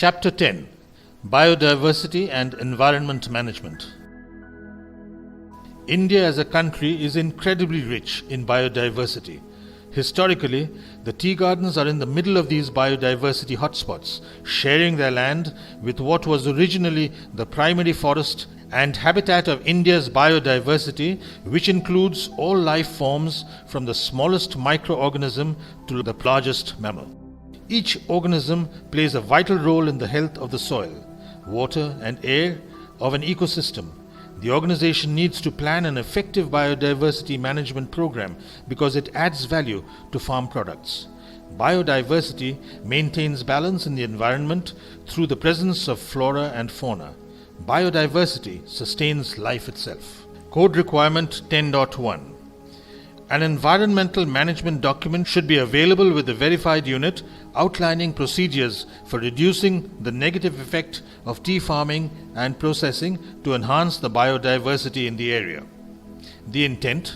Chapter 10: Biodiversity and Environment Management. India as a country is incredibly rich in biodiversity. Historically, the tea gardens are in the middle of these biodiversity hotspots, sharing their land with what was originally the primary forest and habitat of India's biodiversity, which includes all life forms from the smallest microorganism to the largest mammal. Each organism plays a vital role in the health of the soil, water, and air of an ecosystem. The organization needs to plan an effective biodiversity management program because it adds value to farm products. Biodiversity maintains balance in the environment through the presence of flora and fauna. Biodiversity sustains life itself. Code Requirement 10.1. An environmental management document should be available with the verified unit outlining procedures for reducing the negative effect of tea farming and processing to enhance the biodiversity in the area. The intent: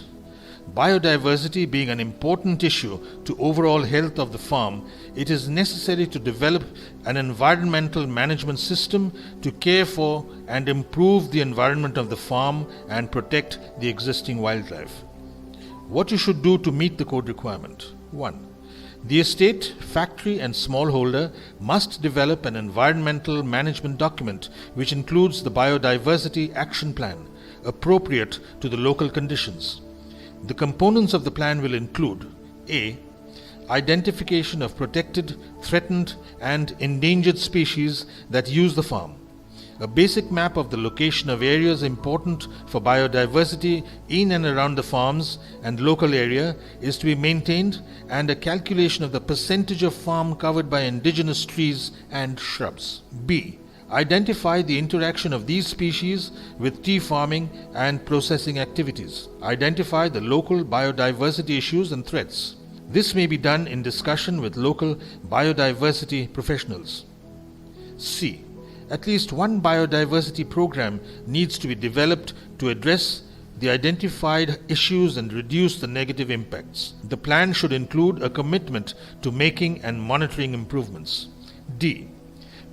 biodiversity being an important issue to overall health of the farm, it is necessary to develop an environmental management system to care for and improve the environment of the farm and protect the existing wildlife. What you should do to meet the code requirement. 1. The estate, factory and smallholder must develop an environmental management document which includes the biodiversity action plan appropriate to the local conditions. The components of the plan will include: A. Identification of protected, threatened and endangered species that use the farm. A basic map of the location of areas important for biodiversity in and around the farms and local area is to be maintained, and a calculation of the percentage of farm covered by indigenous trees and shrubs. B. Identify the interaction of these species with tea farming and processing activities. Identify the local biodiversity issues and threats. This may be done in discussion with local biodiversity professionals. C. At least one biodiversity program needs to be developed to address the identified issues and reduce the negative impacts. The plan should include a commitment to making and monitoring improvements. D.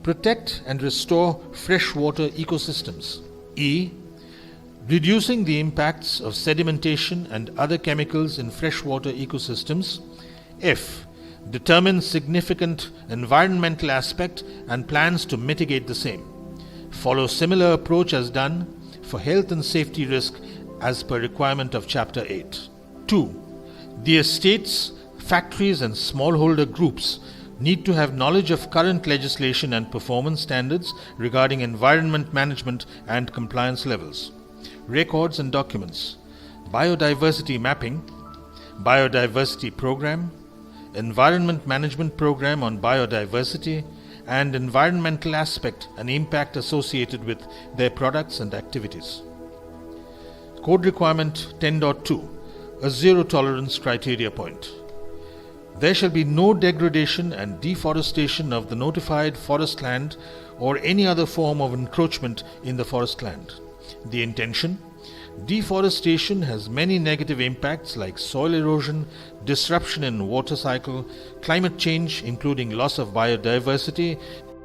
Protect and restore freshwater ecosystems. E. Reducing the impacts of sedimentation and other chemicals in freshwater ecosystems. F. Determine significant environmental aspect and plans to mitigate the same. Follow similar approach as done for health and safety risk as per requirement of Chapter 8. 2. The estates, factories and smallholder groups need to have knowledge of current legislation and performance standards regarding environment management and compliance levels. Records and documents. Biodiversity mapping, biodiversity program, environment management program on biodiversity, and environmental aspect and impact associated with their products and activities. Code Requirement 10.2. A zero tolerance criteria point. There shall be no degradation and deforestation of the notified forest land or any other form of encroachment in the forest land. The intention: deforestation has many negative impacts like soil erosion, disruption in water cycle, climate change including loss of biodiversity,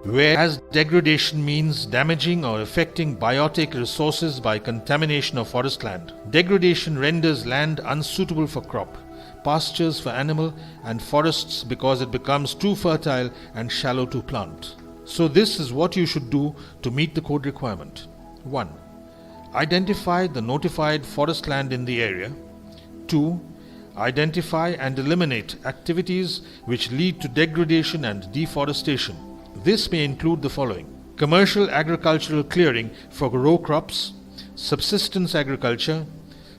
whereas degradation means damaging or affecting biotic resources by contamination of forest land. Degradation renders land unsuitable for crop, pastures for animal, and forests because it becomes too fertile and shallow to plant. So this is what you should do to meet the code requirement. 1. Identify the notified forest land in the area. 2. Identify and eliminate activities which lead to degradation and deforestation. This may include the following: commercial agricultural clearing for row crops, subsistence agriculture,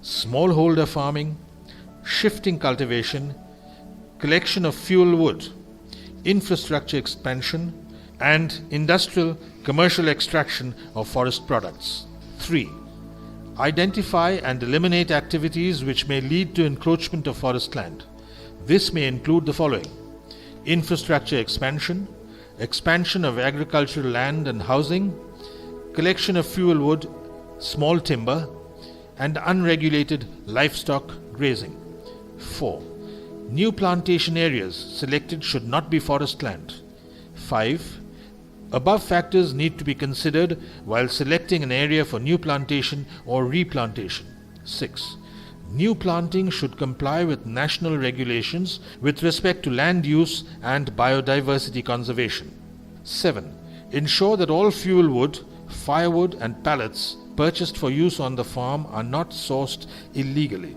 smallholder farming, shifting cultivation, collection of fuel wood, infrastructure expansion, and industrial commercial extraction of forest products. 3. Identify and eliminate activities which may lead to encroachment of forest land. This may include the following: infrastructure expansion, expansion of agricultural land and housing, collection of fuel wood, small timber, and unregulated livestock grazing. 4. New plantation areas selected should not be forest land. 5. Above factors need to be considered while selecting an area for new plantation or replantation. 6. New planting should comply with national regulations with respect to land use and biodiversity conservation. 7. Ensure that all fuel wood, firewood and pallets purchased for use on the farm are not sourced illegally.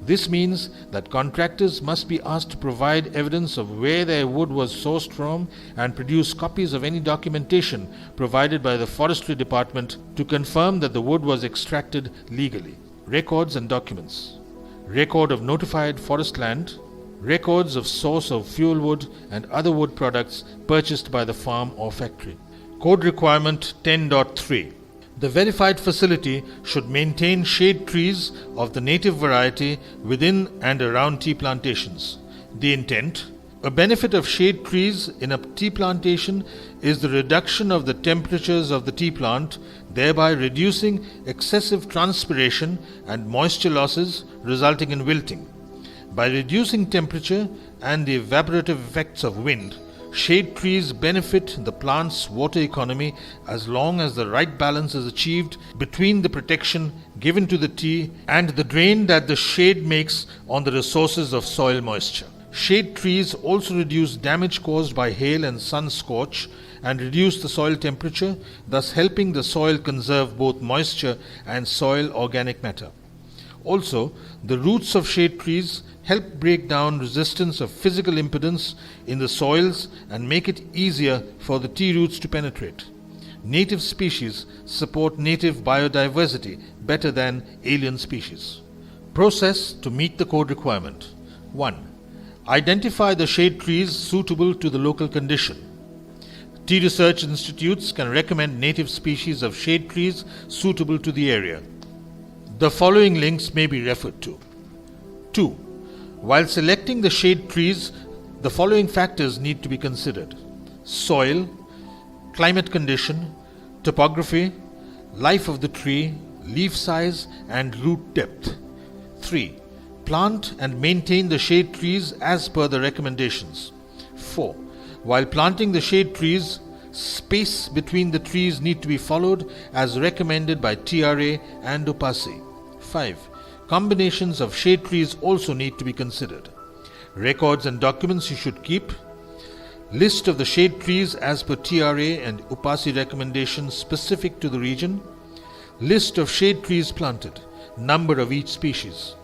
This means that contractors must be asked to provide evidence of where their wood was sourced from and produce copies of any documentation provided by the Forestry Department to confirm that the wood was extracted legally. Records and documents. Record of notified forest land. Records of source of fuel wood and other wood products purchased by the farm or factory. Code Requirement 10.3. The verified facility should maintain shade trees of the native variety within and around tea plantations. The intent: a benefit of shade trees in a tea plantation is the reduction of the temperatures of the tea plant, thereby reducing excessive transpiration and moisture losses resulting in wilting. By reducing temperature and the evaporative effects of wind, shade trees benefit the plant's water economy as long as the right balance is achieved between the protection given to the tea and the drain that the shade makes on the resources of soil moisture. Shade trees also reduce damage caused by hail and sun scorch and reduce the soil temperature, thus helping the soil conserve both moisture and soil organic matter. Also, the roots of shade trees help break down resistance of physical impedance in the soils and make it easier for the tea roots to penetrate. Native species support native biodiversity better than alien species. Process to meet the code requirement. 1. Identify the shade trees suitable to the local condition. Tea research institutes can recommend native species of shade trees suitable to the area. The following links may be referred to. 2. While selecting the shade trees, the following factors need to be considered: soil, climate condition, topography, life of the tree, leaf size, and root depth. 3. Plant and maintain the shade trees as per the recommendations. 4. While planting the shade trees, space between the trees need to be followed as recommended by TRA and UPASI. 5. Combinations of shade trees also need to be considered. Records and documents you should keep. List of the shade trees as per TRA and UPASI recommendations specific to the region. List of shade trees planted. Number of each species.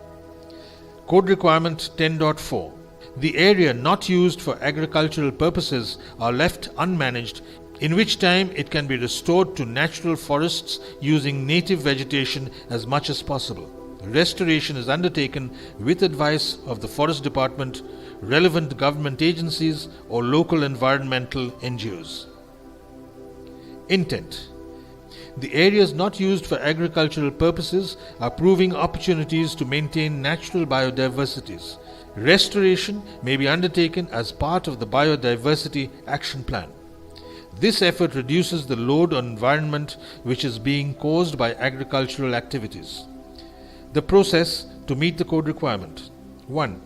Code Requirement 10.4. The area not used for agricultural purposes are left unmanaged, in which time it can be restored to natural forests using native vegetation as much as possible. Restoration is undertaken with advice of the Forest Department, relevant government agencies, or local environmental NGOs. Intent: the areas not used for agricultural purposes are proving opportunities to maintain natural biodiversities. Restoration may be undertaken as part of the Biodiversity Action Plan. This effort reduces the load on environment which is being caused by agricultural activities. The process to meet the code requirement. 1.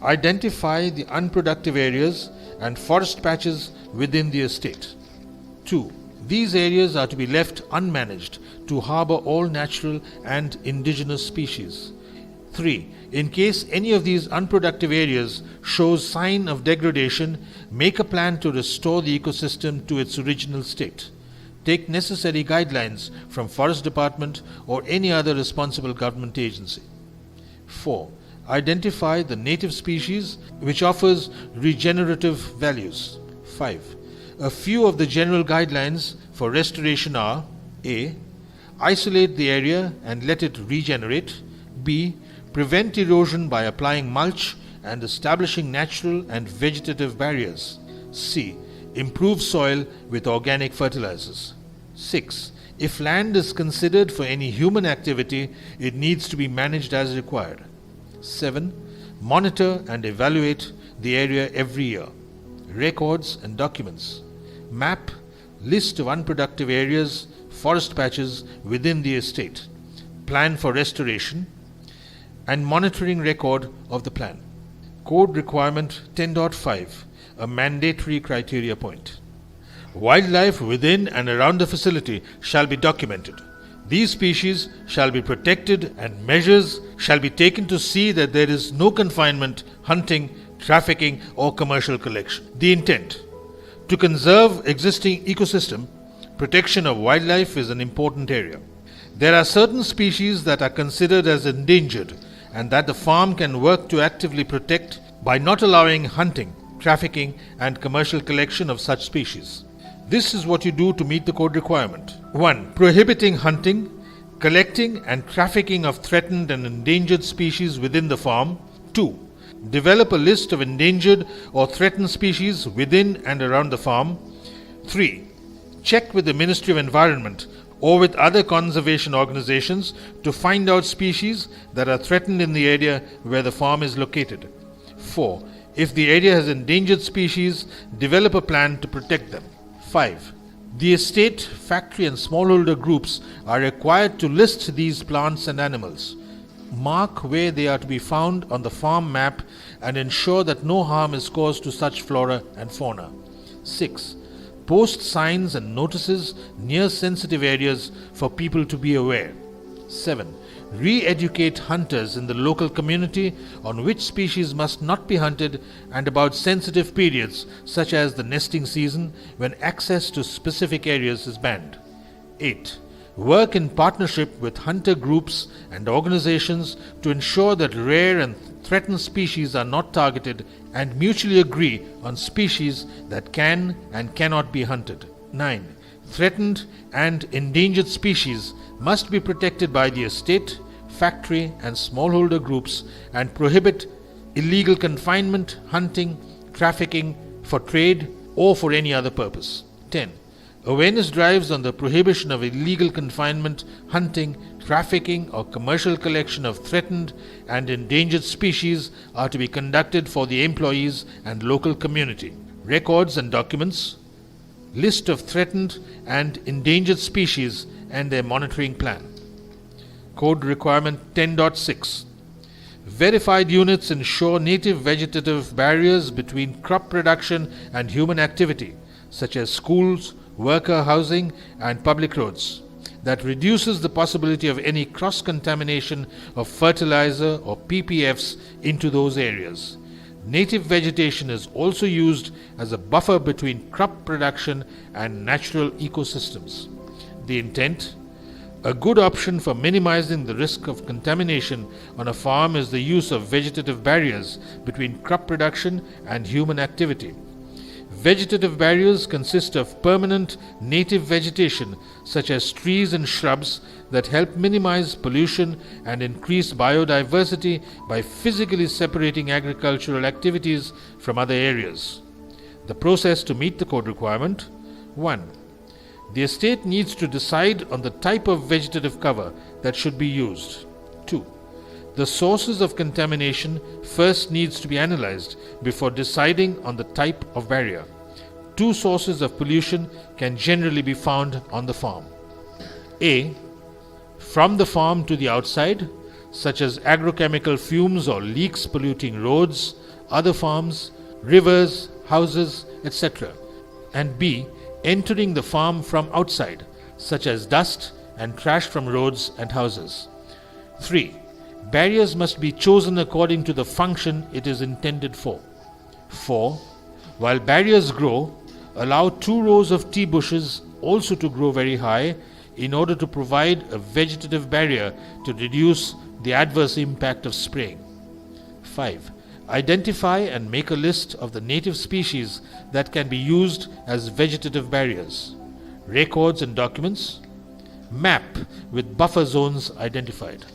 Identify the unproductive areas and forest patches within the estate. 2. These areas are to be left unmanaged to harbor all natural and indigenous species. 3. In case any of these unproductive areas shows sign of degradation, make a plan to restore the ecosystem to its original state. Take necessary guidelines from Forest Department or any other responsible government agency. 4. Identify the native species which offers regenerative values. 5. A few of the general guidelines for restoration are: A. Isolate the area and let it regenerate. B. Prevent erosion by applying mulch and establishing natural and vegetative barriers. C. Improve soil with organic fertilizers. 6. If land is considered for any human activity, it needs to be managed as required. 7. Monitor and evaluate the area every year. Records and documents. Map, list of unproductive areas, forest patches within the estate. Plan for restoration and monitoring record of the plan. Code Requirement 10.5, a mandatory criteria point. Wildlife within and around the facility shall be documented. These species shall be protected and measures shall be taken to see that there is no confinement, hunting, trafficking or commercial collection. The intent: to conserve existing ecosystem, protection of wildlife is an important area. There are certain species that are considered as endangered and that the farm can work to actively protect by not allowing hunting, trafficking and commercial collection of such species. This is what you do to meet the code requirement. 1. Prohibiting hunting, collecting and trafficking of threatened and endangered species within the farm. 2. Develop a list of endangered or threatened species within and around the farm. 3. Check with the Ministry of Environment or with other conservation organizations to find out species that are threatened in the area where the farm is located. 4. If the area has endangered species, develop a plan to protect them. 5. The estate, factory and smallholder groups are required to list these plants and animals. Mark where they are to be found on the farm map and ensure that no harm is caused to such flora and fauna. 6. Post signs and notices near sensitive areas for people to be aware. 7. Re-educate hunters in the local community on which species must not be hunted and about sensitive periods such as the nesting season when access to specific areas is banned. 8. Work in partnership with hunter groups and organizations to ensure that rare and threatened species are not targeted and mutually agree on species that can and cannot be hunted. 9. Threatened and endangered species must be protected by the estate, factory and smallholder groups and prohibit illegal confinement, hunting, trafficking for trade or for any other purpose. 10. Awareness drives on the prohibition of illegal confinement, hunting, trafficking or commercial collection of threatened and endangered species are to be conducted for the employees and local community. Records and documents, list of threatened and endangered species and their monitoring plan. Code Requirement 10.6. Verified units ensure native vegetative barriers between crop production and human activity, such as schools, worker housing and public roads, that reduces the possibility of any cross-contamination of fertilizer or PPFs into those areas. Native vegetation is also used as a buffer between crop production and natural ecosystems. The intent: a good option for minimizing the risk of contamination on a farm is the use of vegetative barriers between crop production and human activity. Vegetative barriers consist of permanent native vegetation such as trees and shrubs that help minimize pollution and increase biodiversity by physically separating agricultural activities from other areas. The process to meet the code requirement: 1. The estate needs to decide on the type of vegetative cover that should be used. 2. The sources of contamination first needs to be analyzed before deciding on the type of barrier. 2 sources of pollution can generally be found on the farm. A. From the farm to the outside, such as agrochemical fumes or leaks polluting roads, other farms, rivers, houses, etc. And B. Entering the farm from outside, such as dust and trash from roads and houses. 3. Barriers must be chosen according to the function it is intended for. 4. While barriers grow, allow 2 rows of tea bushes also to grow very high in order to provide a vegetative barrier to reduce the adverse impact of spraying. 5. Identify and make a list of the native species that can be used as vegetative barriers. Records and documents. Map with buffer zones identified.